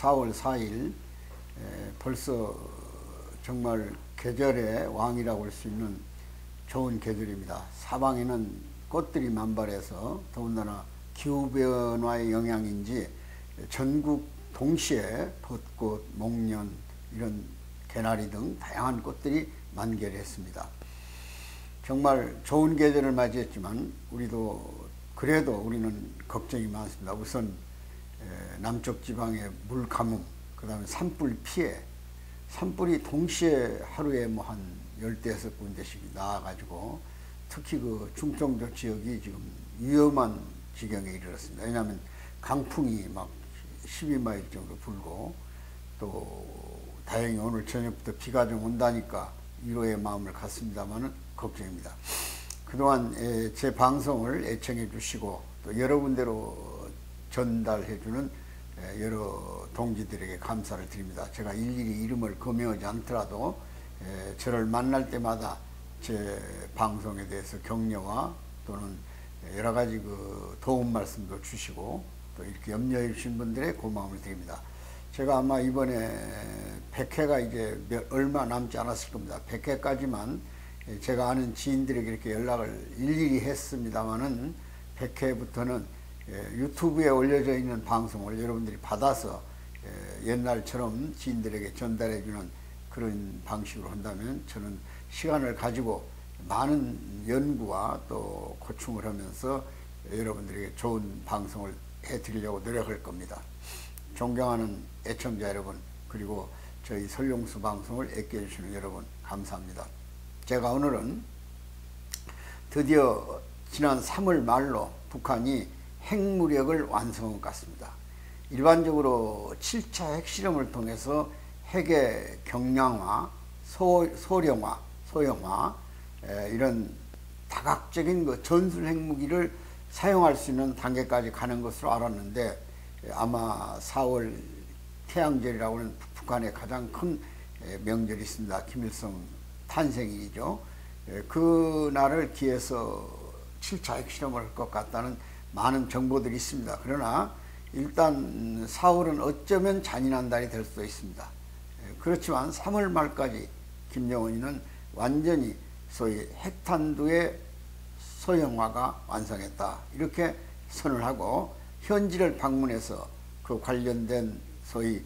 4월 4일 벌써 정말 계절의 왕이라고 할 수 있는 좋은 계절입니다. 사방에는 꽃들이 만발해서 더군다나 기후변화의 영향인지 전국 동시에 벚꽃, 목련, 이런 개나리 등 다양한 꽃들이 만개를 했습니다. 정말 좋은 계절을 맞이했지만 그래도 우리는 걱정이 많습니다. 우선 남쪽 지방의 물 가뭄, 그 다음에 산불 피해, 산불이 동시에 하루에 뭐 한 15군데씩 나와가지고 특히 그 충청도 지역이 지금 위험한 지경에 이르렀습니다. 왜냐하면 강풍이 막 12마일 정도 불고, 또 다행히 오늘 저녁부터 비가 좀 온다니까 위로의 마음을 갖습니다만은 걱정입니다. 그동안 제 방송을 애청해 주시고 또 여러 군데로 전달해 주는 여러 동지들에게 감사를 드립니다. 제가 일일이 이름을 거명하지 않더라도 저를 만날 때마다 제 방송에 대해서 격려와 또는 여러 가지 그 도움 말씀도 주시고 또 이렇게 염려해 주신 분들의 고마움을 드립니다. 제가 아마 이번에 100회가 이제 얼마 남지 않았을 겁니다. 100회까지만 제가 아는 지인들에게 이렇게 연락을 일일이 했습니다만은 100회부터는 유튜브에 올려져 있는 방송을 여러분들이 받아서 옛날처럼 지인들에게 전달해주는 그런 방식으로 한다면 저는 시간을 가지고 많은 연구와 또 고충을 하면서 여러분들에게 좋은 방송을 해드리려고 노력할 겁니다. 존경하는 애청자 여러분, 그리고 저희 설용수 방송을 애껴주시는 여러분, 감사합니다. 제가 오늘은 드디어 지난 3월 말로 북한이 핵무력을 완성한 것 같습니다. 일반적으로 7차 핵실험을 통해서 핵의 경량화, 소형화, 이런 다각적인 그 전술 핵무기를 사용할 수 있는 단계까지 가는 것으로 알았는데, 아마 4월 태양절이라고 하는 북한의 가장 큰 명절이 있습니다. 김일성 탄생일이죠. 그 날을 기해서 7차 핵실험을 할 것 같다는 많은 정보들이 있습니다. 그러나 일단 4월은 어쩌면 잔인한 달이 될 수도 있습니다. 그렇지만 3월 말까지 김정은이는 완전히 소위 핵탄두의 소형화가 완성했다, 이렇게 선을 하고 현지를 방문해서 그 관련된 소위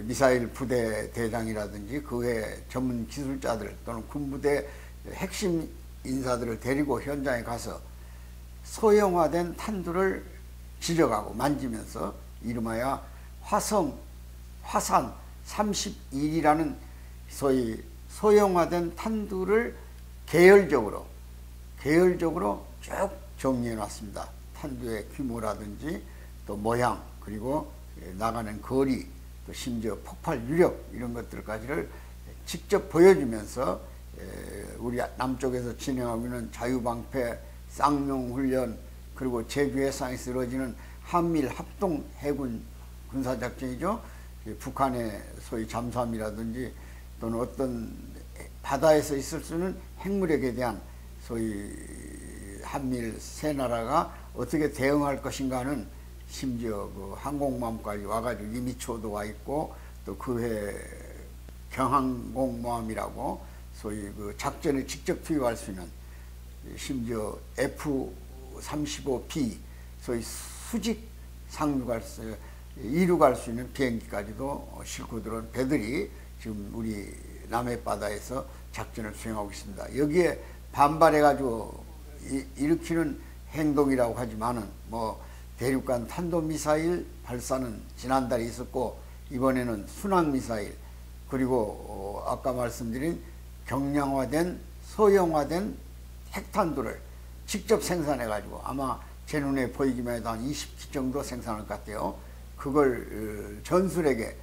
미사일 부대 대장이라든지 그 외 전문 기술자들 또는 군부대 핵심 인사들을 데리고 현장에 가서 소형화된 탄두를 지져가고 만지면서 이름하여 화산 31이라는 소위 소형화된 탄두를 계열적으로 쭉 정리해 놨습니다. 탄두의 규모라든지 또 모양, 그리고 나가는 거리, 또 심지어 폭발 유력, 이런 것들까지를 직접 보여주면서 우리 남쪽에서 진행하고 있는 자유방패 쌍용훈련, 그리고 제주 해상에서 이루어지는 한밀 합동 해군 군사작전이죠. 북한의 소위 잠수함이라든지 또는 어떤 바다에서 있을 수 있는 핵무력에 대한 소위 한밀 세 나라가 어떻게 대응할 것인가는 심지어 그 항공모함까지 와가지고 이미초도 와 있고, 또 그 외 경항공모함이라고 소위 그 작전에 직접 투입할 수 있는, 심지어 F-35B 소위 수직 상륙할 수, 이륙할 수 있는 비행기까지도 싣고 들어온 배들이 지금 우리 남해바다에서 작전을 수행하고 있습니다. 여기에 반발해가지고 일으키는 행동이라고 하지만은 뭐 대륙간 탄도미사일 발사는 지난달에 있었고, 이번에는 순항미사일, 그리고 아까 말씀드린 경량화된 소형화된 핵탄두를 직접 생산해가지고 아마 제 눈에 보이기만 해도 한 20기 정도 생산할 것 같아요. 그걸 전술에게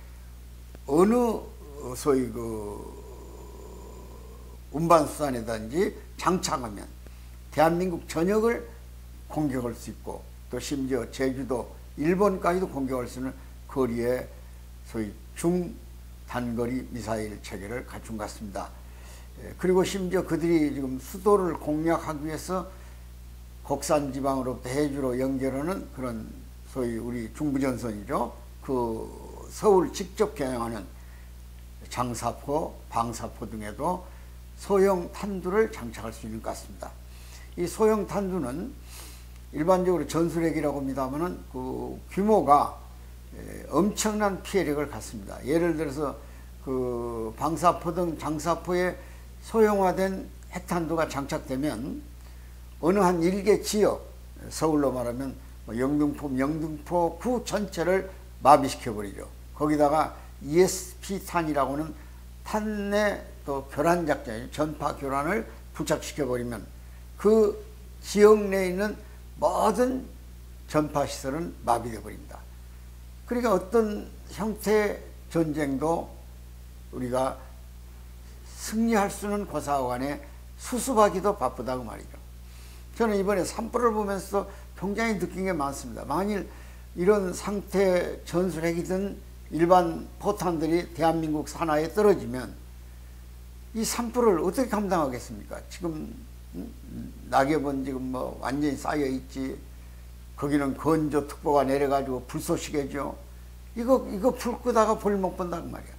어느 소위 그 운반수단이든지 장착하면 대한민국 전역을 공격할 수 있고, 또 심지어 제주도, 일본까지도 공격할 수 있는 거리에 소위 중단거리 미사일 체계를 갖춘 것 같습니다. 그리고 심지어 그들이 지금 수도를 공략하기 위해서 곡산 지방으로부터 해주로 연결하는 그런 소위 우리 중부전선이죠. 그 서울 직접 겨냥하는 장사포, 방사포 등에도 소형 탄두를 장착할 수 있는 것 같습니다. 이 소형 탄두는 일반적으로 전술핵이라고 합니다만은 그 규모가 엄청난 피해력을 갖습니다. 예를 들어서 그 방사포 등 장사포에 소형화된 핵탄두가 장착되면 어느 한 일개 지역, 서울로 말하면 영등포 구 전체를 마비시켜버리죠. 거기다가 ESP탄이라고 하는 탄내 또 교란 작전, 전파 교란을 부착시켜버리면 그 지역 내에 있는 모든 전파시설은 마비되어 버립니다. 그러니까 어떤 형태의 전쟁도 우리가 승리할 수는 고사하간에 수습하기도 바쁘다고 말이죠. 저는 이번에 산불을 보면서 굉장히 느낀 게 많습니다. 만일 이런 상태 전술핵이든 일반 포탄들이 대한민국 산하에 떨어지면 이 산불을 어떻게 감당하겠습니까? 지금 낙엽은 지금 뭐 완전히 쌓여 있지. 거기는 건조특보가 내려가지고 불쏘시개죠. 이거 불 끄다가 볼 못 본다고 말이야.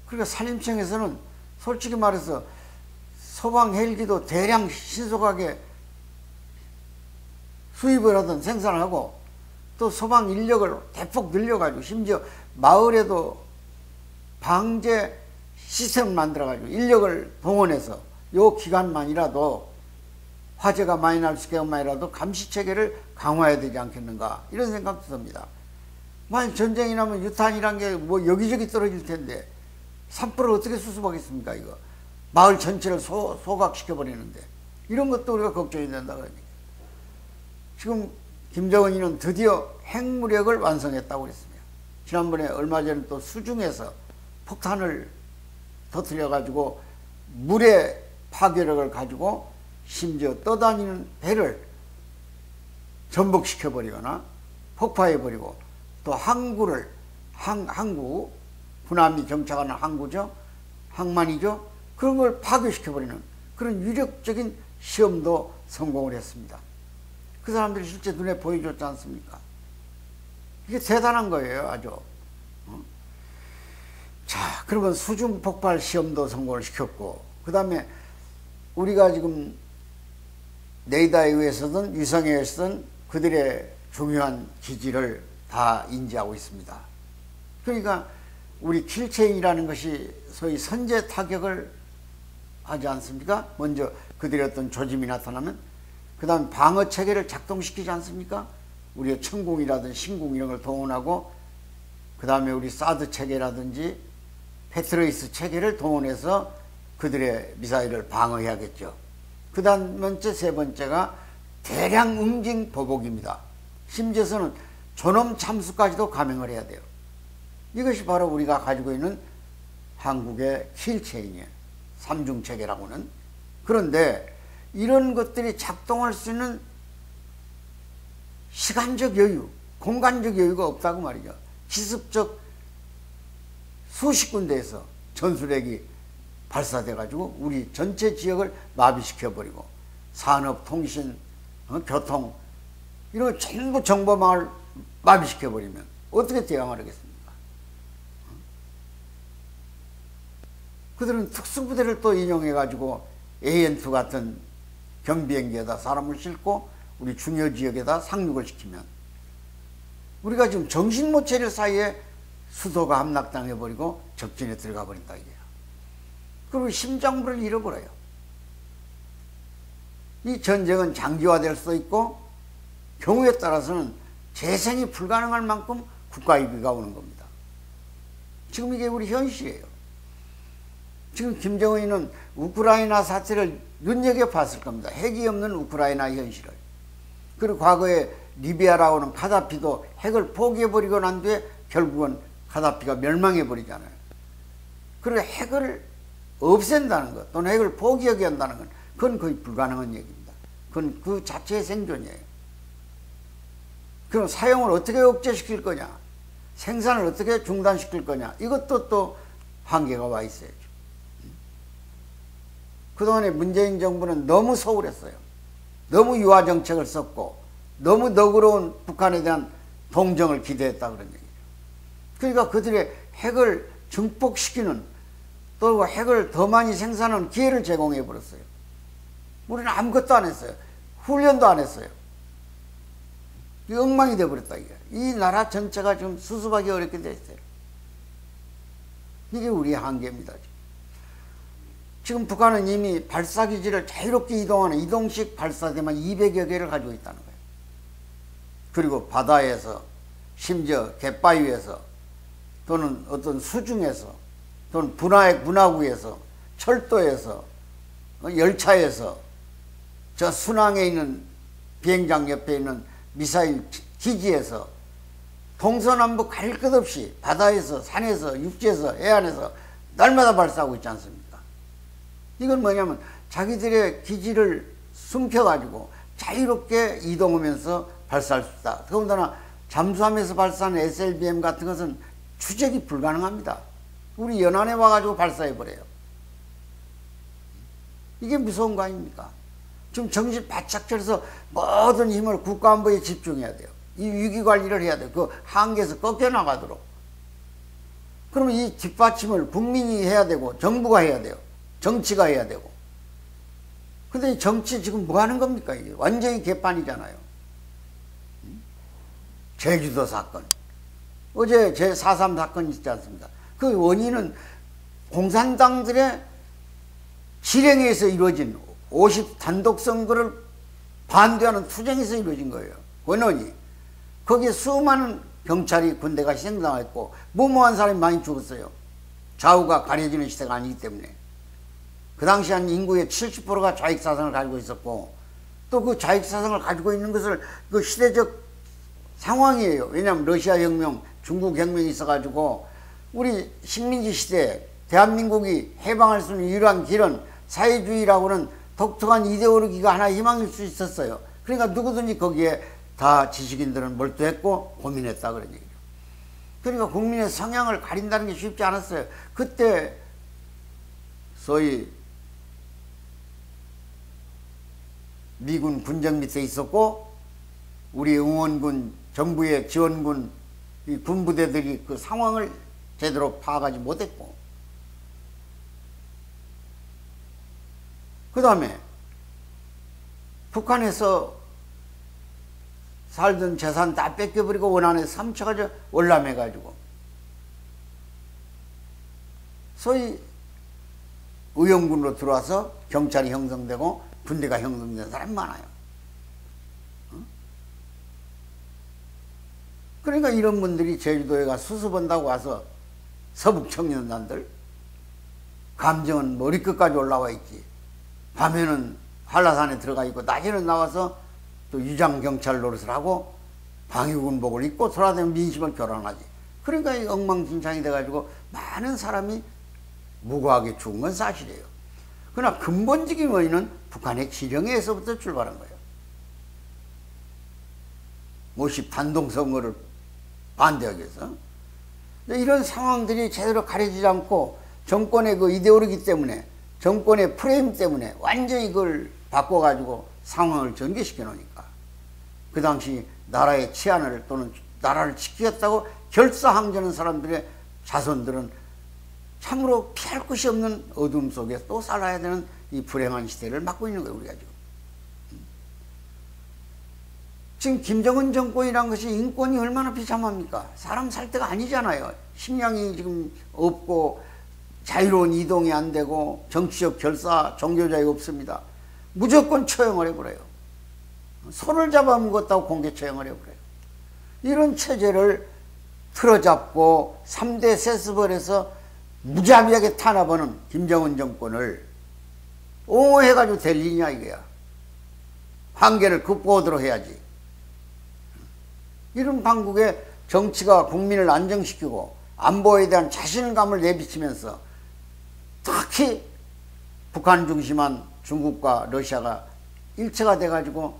그러니까 산림청에서는 솔직히 말해서 소방 헬기도 대량 신속하게 수입을 하든 생산을 하고 또 소방 인력을 대폭 늘려가지고 심지어 마을에도 방제 시스템을 만들어가지고 인력을 동원해서 요 기간만이라도 화재가 많이 날 수 있게만이라도 감시 체계를 강화해야 되지 않겠는가 이런 생각도 듭니다. 만약 전쟁이 나면 유탄이란 게 뭐 여기저기 떨어질 텐데 산불을 어떻게 수습하겠습니까? 이거 마을 전체를 소각시켜 버리는데 이런 것도 우리가 걱정이 된다 그러니까. 지금 김정은이는 드디어 핵무력을 완성했다고 그랬습니다. 지난번에 얼마 전에 또 수중에서 폭탄을 터뜨려 가지고 물의 파괴력을 가지고 심지어 떠다니는 배를 전복시켜 버리거나 폭파해 버리고 또 항구를 항구 군함이 정착하는 항구죠. 항만이죠. 그런 걸 파괴시켜 버리는 그런 위력적인 시험도 성공을 했습니다. 그 사람들이 실제 눈에 보여줬지 않습니까? 이게 대단한 거예요, 아주. 자, 그러면 수중 폭발 시험도 성공을 시켰고, 그 다음에 우리가 지금 레이더에 의해서든 위성에 의해서든 그들의 중요한 기지를 다 인지하고 있습니다. 그러니까 우리 킬체인이라는 것이 소위 선제 타격을 하지 않습니까? 먼저 그들의 어떤 조짐이 나타나면 그 다음 방어 체계를 작동시키지 않습니까? 우리의 천궁이라든지 신궁 이런 걸 동원하고 그 다음에 우리 사드 체계라든지 패트레이스 체계를 동원해서 그들의 미사일을 방어해야겠죠. 그 다음 세 번째가 대량 응징 보복입니다. 심지어서는 존엄 참수까지도 감행을 해야 돼요. 이것이 바로 우리가 가지고 있는 한국의 킬체인이에요. 삼중체계라고는. 그런데 이런 것들이 작동할 수 있는 시간적 여유, 공간적 여유가 없다고 말이죠. 기습적 수십 군데에서 전술핵이 발사돼가지고 우리 전체 지역을 마비시켜버리고 산업, 통신, 교통 이런 거 전부 정보망을 마비시켜버리면 어떻게 대응을 하겠습니까? 그들은 특수부대를 또 인용해가지고 AN2 같은 경비행기에다 사람을 싣고 우리 중요 지역에다 상륙을 시키면 우리가 지금 정신 못 차릴 사이에 수도가 함락당해버리고 적진에 들어가 버린다 이게요. 그리고 심장부를 잃어버려요. 이 전쟁은 장기화될 수도 있고 경우에 따라서는 재생이 불가능할 만큼 국가위기가 오는 겁니다. 지금 이게 우리 현실이에요. 지금 김정은이는 우크라이나 사태를 눈여겨봤을 겁니다. 핵이 없는 우크라이나 현실을. 그리고 과거에 리비아라고 하는 카다피도 핵을 포기해버리고 난 뒤에 결국은 카다피가 멸망해버리잖아요. 그리고 핵을 없앤다는 것 또는 핵을 포기하게 한다는 건 그건 거의 불가능한 얘기입니다. 그건 그 자체의 생존이에요. 그럼 사용을 어떻게 억제시킬 거냐, 생산을 어떻게 중단시킬 거냐, 이것도 또 한계가 와 있어야죠. 그동안에 문재인 정부는 너무 소홀했어요. 너무 유화 정책을 썼고 너무 너그러운 북한에 대한 동정을 기대했다 그런 얘기죠. 그러니까 그들의 핵을 증폭시키는 또 핵을 더 많이 생산하는 기회를 제공해 버렸어요. 우리는 아무것도 안 했어요. 훈련도 안 했어요. 이 엉망이 되어버렸다. 이게. 이 나라 전체가 지금 수습하기 어렵게 됐어요. 이게 우리의 한계입니다. 지금 북한은 이미 발사기지를 자유롭게 이동하는 이동식 발사대만 200여 개를 가지고 있다는 거예요. 그리고 바다에서, 심지어 갯바위에서, 또는 어떤 수중에서, 또는 분화구에서, 철도에서, 열차에서, 저 순항에 있는 비행장 옆에 있는 미사일 기지에서, 동서남북 가릴 것 없이 바다에서, 산에서, 육지에서, 해안에서 날마다 발사하고 있지 않습니까? 이건 뭐냐면 자기들의 기지를 숨겨가지고 자유롭게 이동하면서 발사할 수 있다. 더군다나 잠수함에서 발사하는 SLBM 같은 것은 추적이 불가능합니다. 우리 연안에 와가지고 발사해버려요. 이게 무서운 거 아닙니까? 지금 정신 바짝 차려서 모든 힘을 국가안보에 집중해야 돼요. 이 위기관리를 해야 돼요. 그 한계에서 꺾여나가도록. 그러면 이 뒷받침을 국민이 해야 되고 정부가 해야 돼요. 정치가 해야 되고. 근데 이 정치 지금 뭐 하는 겁니까? 이게 완전히 개판이잖아요. 제주도 사건. 어제 제4.3 사건이 있지 않습니까? 그 원인은 공산당들의 실행에 의해서 이루어진 50 단독 선거를 반대하는 투쟁에서 이루어진 거예요. 원원이. 거기에 수많은 경찰이 군대가 희생당했고 무모한 사람이 많이 죽었어요. 좌우가 가려지는 시대가 아니기 때문에. 그 당시 한 인구의 70%가 좌익사상을 가지고 있었고 또 그 좌익사상을 가지고 있는 것을 그 시대적 상황이에요. 왜냐하면 러시아 혁명, 중국 혁명이 있어가지고 우리 식민지 시대에 대한민국이 해방할 수 있는 유일한 길은 사회주의라고는 독특한 이데올로기가 하나 희망일 수 있었어요. 그러니까 누구든지 거기에 다 지식인들은 몰두했고 고민했다 그런 얘기죠. 그러니까 국민의 성향을 가린다는 게 쉽지 않았어요. 그때 소위 미군 군정 밑에 있었고 우리 응원군, 정부의 지원군, 이 군부대들이 그 상황을 제대로 파악하지 못했고 그 다음에 북한에서 살던 재산 다 뺏겨버리고 원안에 삼쳐가지고 월남해가지고 소위 의용군으로 들어와서 경찰이 형성되고 군대가 형성된 사람이 많아요. 그러니까 이런 분들이 제주도에 가 수습한다고 와서 서북 청년단들 감정은 머리끝까지 올라와 있지. 밤에는 한라산에 들어가 있고 낮에는 나와서 또 유장경찰 노릇을 하고 방위군복을 입고 돌아다니면 민심을 교란하지. 그러니까 이 엉망진창이 돼가지고 많은 사람이 무고하게 죽은 건 사실이에요. 그러나 근본적인 원인은 북한의 지령에서부터 출발한 거예요. 50 단독선거를 반대하기 위해서. 이런 상황들이 제대로 가려지지 않고 정권의 그 이데올로기 때문에 정권의 프레임 때문에 완전히 그걸 바꿔가지고 상황을 전개시켜 놓으니까 그 당시 나라의 치안을 또는 나라를 지키겠다고 결사항전하는 사람들의 자손들은 참으로 피할 곳이 없는 어둠 속에 또 살아야 되는 이 불행한 시대를 맞고 있는 거예요, 우리가 지금. 지금 김정은 정권이란 것이 인권이 얼마나 비참합니까? 사람 살 때가 아니잖아요. 식량이 지금 없고 자유로운 이동이 안 되고 정치적 결사, 종교자유가 없습니다. 무조건 처형을 해버려요. 손을 잡아먹었다고 공개 처형을 해버려요. 이런 체제를 틀어잡고 3대 세습을해서 무자비하게 탄압하는 김정은 정권을 옹호해가지고 될 일이냐 이거야. 한계를 극복하도록 해야지. 이런 방국에 정치가 국민을 안정시키고 안보에 대한 자신감을 내비치면서 특히 북한 중심한 중국과 러시아가 일체가 돼가지고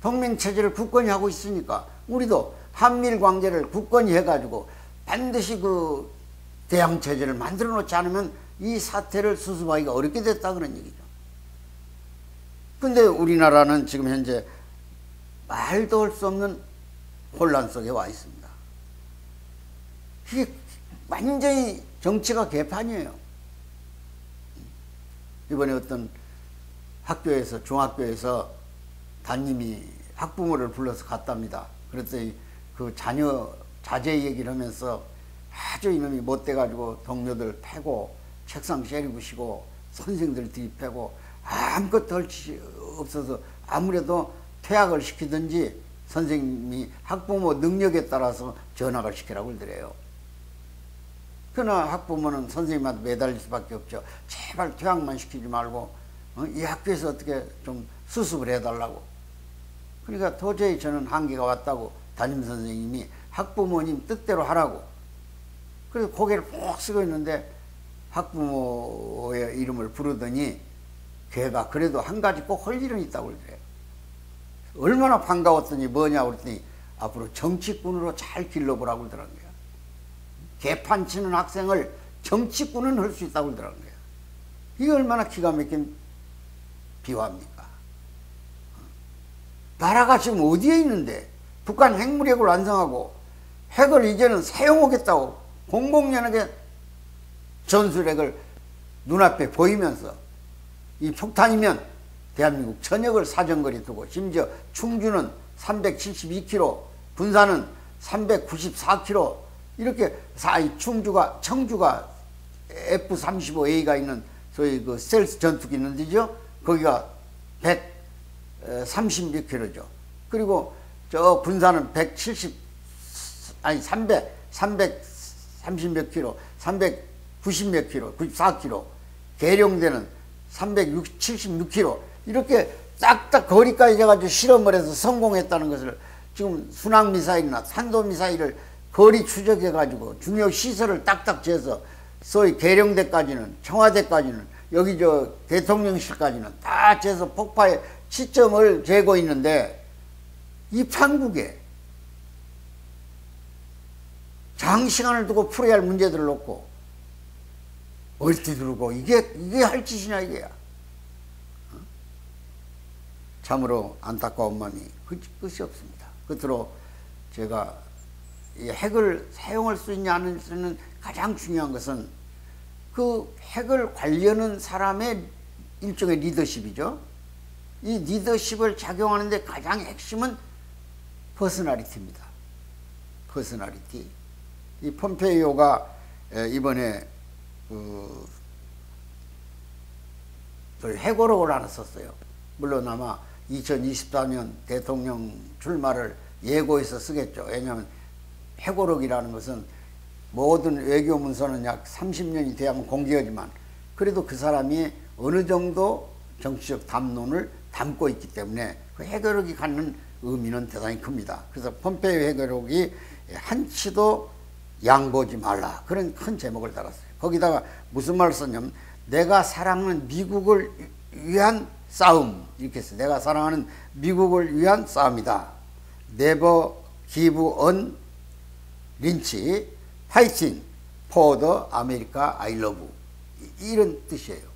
동맹체제를 굳건히 하고 있으니까 우리도 한미일 관계를 굳건히 해가지고 반드시 그 대항체제를 만들어 놓지 않으면 이 사태를 수습하기가 어렵게 됐다 그런 얘기죠. 근데 우리나라는 지금 현재 말도 할 수 없는 혼란 속에 와 있습니다. 이게 완전히 정치가 개판이에요. 이번에 어떤 학교에서, 중학교에서 담임이 학부모를 불러서 갔답니다. 그랬더니 그 자녀 자제 얘기를 하면서 아주 이놈이 못돼가지고 동료들 패고 책상 째리부시고 선생들 뒤패고 아무것도 할 짓이 없어서 아무래도 퇴학을 시키든지 선생님이 학부모 능력에 따라서 전학을 시키라고 그러더래요. 그러나 학부모는 선생님한테 매달릴 수밖에 없죠. 제발 퇴학만 시키지 말고 이 학교에서 어떻게 좀 수습을 해달라고. 그러니까 도저히 저는 한계가 왔다고 담임선생님이 학부모님 뜻대로 하라고. 그래서 고개를 푹 쓰고 있는데 학부모의 이름을 부르더니 걔가 그래도 한 가지 꼭 할 일은 있다고 그래요. 얼마나 반가웠더니 뭐냐고 그랬더니 앞으로 정치꾼으로 잘 길러보라고 그러더라고요. 개판 치는 학생을 정치꾼은 할 수 있다고 그러더라고요. 이게 얼마나 기가 막힌 비화입니까? 나라가 지금 어디에 있는데 북한 핵무력을 완성하고 핵을 이제는 사용하겠다고 공공연하게 전술핵을 눈앞에 보이면서 이 폭탄이면 대한민국 전역을 사정거리 두고 심지어 충주는 372km, 군산은 394km 이렇게 청주가 F-35A가 있는 소위 그 스텔스 전투기 있는데죠. 거기가 130몇 킬로죠. 그리고 저 군산은 330몇 킬로, 390몇 킬로, 94킬로, 계룡대는 376킬로 이렇게 딱딱 거리까지 가지고 실험을 해서 성공했다는 것을 지금 순항미사일이나 탄도미사일을 거리 추적해 가지고 중요 시설을 딱딱 재서 소위 계룡대까지는, 청와대까지는, 여기 저 대통령실까지는 다 재서 폭파의 시점을 재고 있는데 이 판국에 장시간을 두고 풀어야 할 문제들을 놓고 얼티두르고 이게 할 짓이냐 이게야. 참으로 안타까운 마음이 끝이 없습니다. 끝으로 제가 이 핵을 사용할 수 있냐 안 수는 가장 중요한 것은 그 핵을 관리하는 사람의 일종의 리더십이죠. 이 리더십을 작용하는데 가장 핵심은 퍼스널리티입니다. 퍼스널리티. 이 폼페이오가 이번에 회고록을 하나 썼어요. 물론 아마 2024년 대통령 출마를 예고해서 쓰겠죠. 왜냐하면 회고록이라는 것은 모든 외교 문서는 약 30년이 돼야만 공개하지만 그래도 그 사람이 어느 정도 정치적 담론을 담고 있기 때문에 그 회고록이 갖는 의미는 대단히 큽니다. 그래서 폼페이오 회고록이 한치도 양보지 말라 그런 큰 제목을 달았어요. 거기다가 무슨 말을 썼냐면 내가 사랑하는 미국을 위한 싸움 이렇게 했어요. 내가 사랑하는 미국을 위한 싸움이다. Never give on 린치 파이팅 for the America I love 이런 뜻이에요.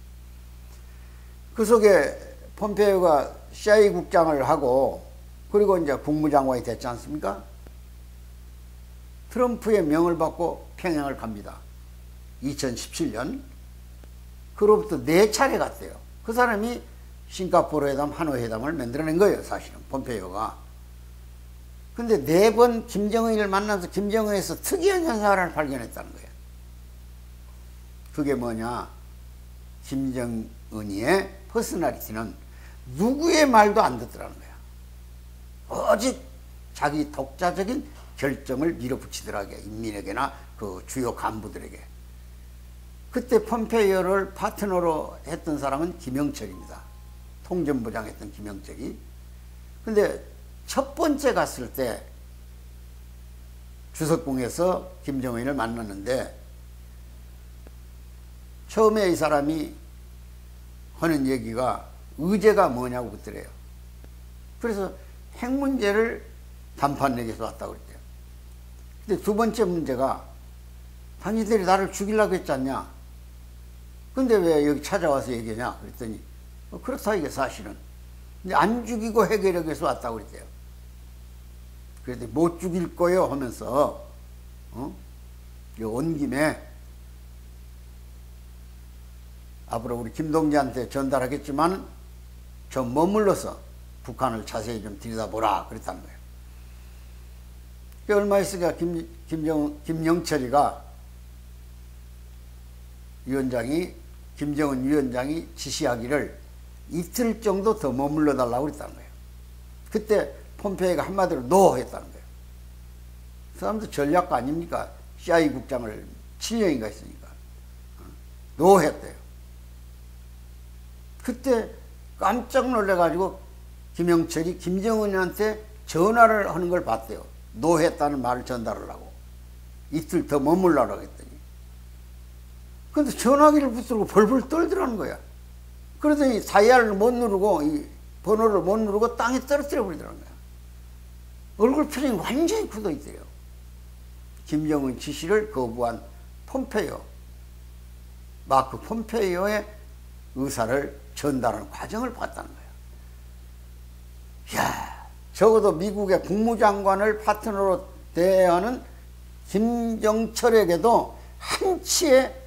그 속에 폼페이오가 CIA 국장을 하고 그리고 이제 국무장관이 됐지 않습니까? 트럼프의 명을 받고 평양을 갑니다. 2017년. 그로부터 4차례 갔대요. 그 사람이 싱가포르 회담, 하노이 회담을 만들어낸 거예요, 사실은, 폼페이오가. 근데 4번 김정은을 만나서 김정은에서 특이한 현상을 발견했다는 거예요. 그게 뭐냐? 김정은이의 퍼스널리티는 누구의 말도 안 듣더라는 거야. 오직 자기 독자적인 결정을 밀어붙이더라고요. 인민에게나 그 주요 간부들에게. 그때 폼페이오를 파트너로 했던 사람은 김영철입니다. 통전부장 했던 김영철이. 근데 첫 번째 갔을 때 주석궁에서 김정은을 만났는데 처음에 이 사람이 하는 얘기가 의제가 뭐냐고 묻더래요. 그래서 핵 문제를 담판에게서 왔다고 그랬대요. 근데 두 번째 문제가 당신들이 나를 죽이려고 했지 않냐? 근데 왜 여기 찾아와서 얘기하냐? 그랬더니 그렇다 이게 사실은. 근데 안 죽이고 해결하기 위해서 왔다고 그랬대요. 그랬더니 못 죽일 거요 하면서 온 김에 앞으로 우리 김동지한테 전달하겠지만 좀 머물러서 북한을 자세히 좀 들여다보라 그랬다는 거예요. 얼마 있으니까 김영철이가 김정은 위원장이 지시하기를 이틀 정도 더 머물러 달라고 그랬다는 거예요. 그때 폼페이오가 한마디로 노 했다는 거예요. 그 사람도 전략가 아닙니까? CIA 국장을 7년인가 했으니까. 노 했대요. 그때 깜짝 놀래가지고 김영철이 김정은한테 전화를 하는 걸 봤대요. 노 했다는 말을 전달하려고. 이틀 더 머물라고 했더니. 근데 전화기를 붙들고 벌벌 떨더라는 거야. 그러더니 다이얼을 못 누르고, 이 번호를 못 누르고 땅에 떨어뜨려 버리더라는 거야. 얼굴 표정이 완전히 굳어 있대요. 김정은 지시를 거부한 폼페이오, 마크 폼페이오의 의사를 전달하는 과정을 봤다는 거예요. 이야, 적어도 미국의 국무장관을 파트너로 대하는 김정철에게도 한치의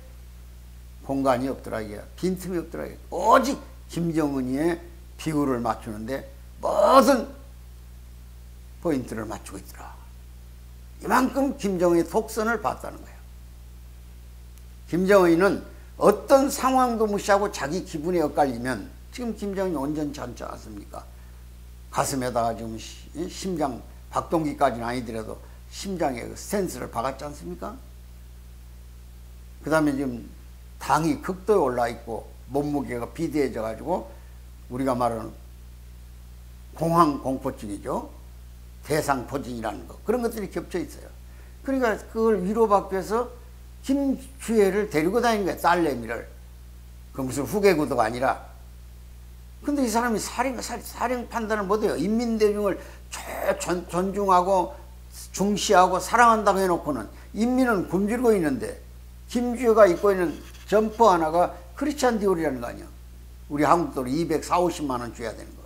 공간이 없더라, 이게. 빈틈이 없더라, 이게. 오직 김정은이의 비율을 맞추는데 모든 포인트를 맞추고 있더라. 이만큼 김정은의 독선을 봤다는 거예요. 김정은이는 어떤 상황도 무시하고 자기 기분에 엇갈리면, 지금 김정은이 온전치 않지 않습니까? 가슴에다가 지금 심장, 박동기까지는 아니더라도 심장에 스탠스를 박았지 않습니까? 그 다음에 지금 당이 극도에 올라 있고 몸무게가 비대해져 가지고 우리가 말하는 공황공포증이죠. 대상포진이라는 거, 그런 것들이 겹쳐 있어요. 그러니까 그걸 위로받기 위해서 김주애를 데리고 다니는 거야, 딸내미를. 그 무슨 후계구도가 아니라. 근데 이 사람이 사령 판단을 못해요. 인민대중을 존중하고 중시하고 사랑한다고 해놓고는 인민은 굶주리고 있는데, 김주애가 입고 있는 점퍼 하나가 크리스찬 디올이라는 거 아니야. 우리 한국 돈으로 240~50만 원 줘야 되는 거.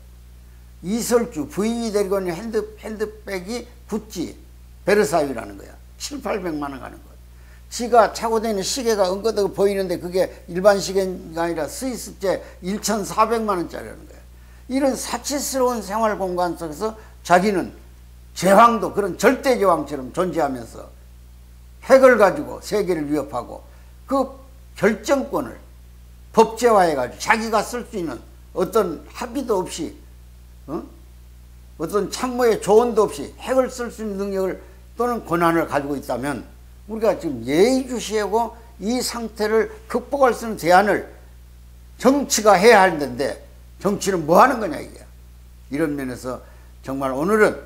이설주 부인이 데리고 있는 핸드백이 구찌 베르사유라는 거야. 700~800만 원 가는 거. 지가 차고 다니는 시계가 엉거덕 보이는데 그게 일반 시계가 아니라 스위스제 1,400만 원짜리라는 거야. 이런 사치스러운 생활 공간 속에서 자기는 제왕도 그런 절대 제왕처럼 존재하면서 핵을 가지고 세계를 위협하고 그 결정권을 법제화해가지고 자기가 쓸 수 있는 어떤 합의도 없이, 어떤 참모의 조언도 없이 핵을 쓸 수 있는 능력을 또는 권한을 가지고 있다면, 우리가 지금 예의주시하고 이 상태를 극복할 수 있는 대안을 정치가 해야 하는데, 정치는 뭐 하는 거냐, 이게. 이런 면에서 정말 오늘은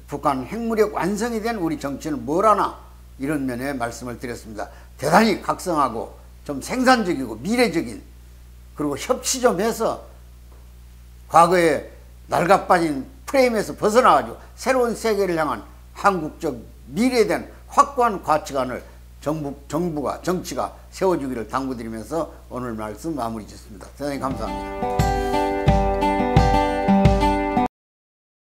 북한 핵무력 완성이 된 우리 정치는 뭘 하나, 이런 면에 말씀을 드렸습니다. 대단히 각성하고 좀 생산적이고 미래적인, 그리고 협치 좀 해서 과거에 낡아빠진 프레임에서 벗어나가지고 새로운 세계를 향한 한국적 미래된 확고한 가치관을 정부가, 정치가 세워주기를 당부드리면서 오늘 말씀 마무리 짓습니다. 대단히 감사합니다.